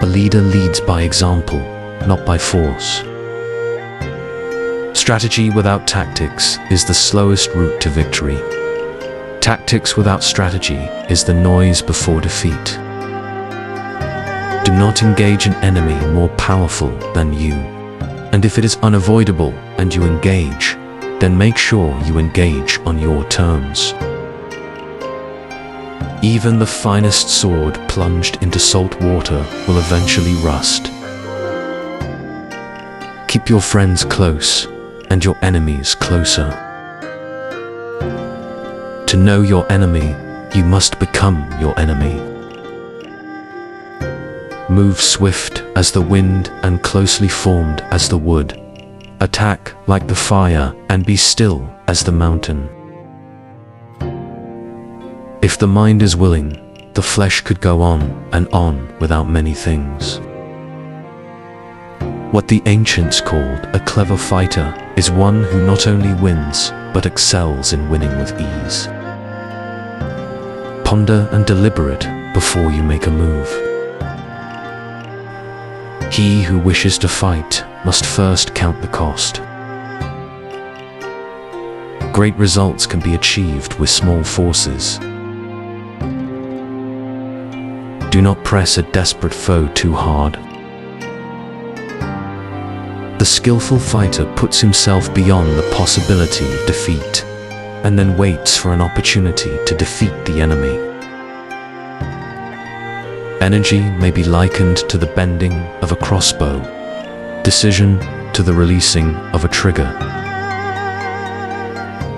A leader leads by example, not by force. Strategy without tactics is the slowest route to victory. Tactics without strategy is the noise before defeat. Do not engage an enemy more powerful than you. And if it is unavoidable and you engage, then make sure you engage on your terms. Even the finest sword plunged into salt water will eventually rust. Keep your friends close and your enemies closer. To know your enemy, you must become your enemy. Move swift as the wind and closely formed as the wood. Attack like the fire and be still as the mountain. If the mind is willing, the flesh could go on and on without many things. What the ancients called a clever fighter is one who not only wins, but excels in winning with ease. Ponder and deliberate before you make a move. He who wishes to fight must first count the cost. Great results can be achieved with small forces. Do not press a desperate foe too hard. The skillful fighter puts himself beyond the possibility of defeat, and then waits for an opportunity to defeat the enemy. Energy may be likened to the bending of a crossbow, decision to the releasing of a trigger.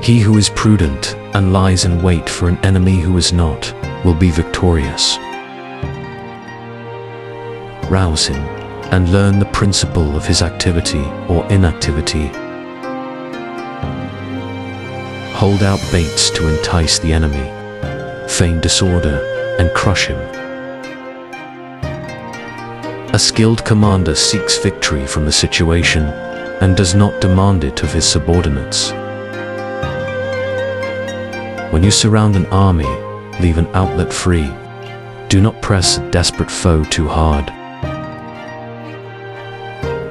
He who is prudent and lies in wait for an enemy who is not will be victorious. Rouse him and learn the principle of his activity or inactivity. Hold out baits to entice the enemy, feign disorder, and crush him. A skilled commander seeks victory from the situation and does not demand it of his subordinates. When you surround an army, leave an outlet free. Do not press a desperate foe too hard.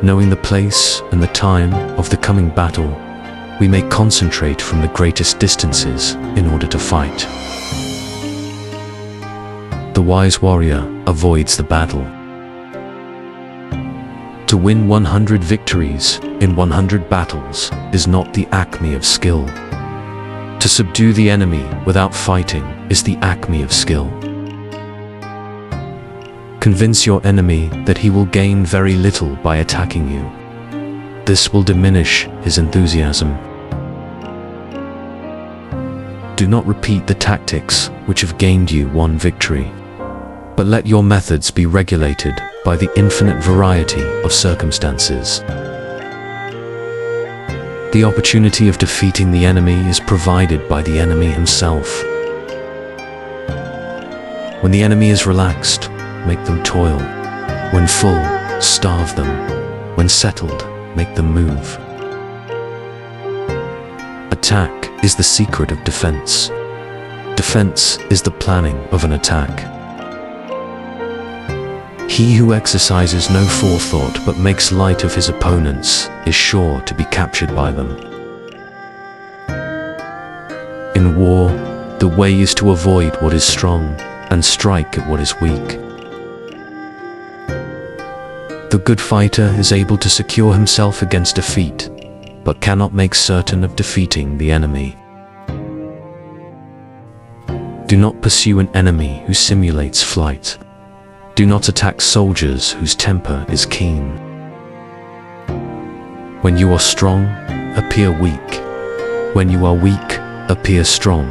Knowing the place and the time of the coming battle, we may concentrate from the greatest distances in order to fight. The wise warrior avoids the battle. To win 100 victories in 100 battles is not the acme of skill. To subdue the enemy without fighting is the acme of skill. Convince your enemy that he will gain very little by attacking you. This will diminish his enthusiasm. Do not repeat the tactics which have gained you one victory, but let your methods be regulated by the infinite variety of circumstances. The opportunity of defeating the enemy is provided by the enemy himself. When the enemy is relaxed, make them toil. When full, starve them. When settled, make them move. Attack is the secret of defense. Defense is the planning of an attack. He who exercises no forethought but makes light of his opponents is sure to be captured by them. In war, the way is to avoid what is strong and strike at what is weak. The good fighter is able to secure himself against defeat, but cannot make certain of defeating the enemy. Do not pursue an enemy who simulates flight. Do not attack soldiers whose temper is keen. When you are strong, appear weak. When you are weak, appear strong.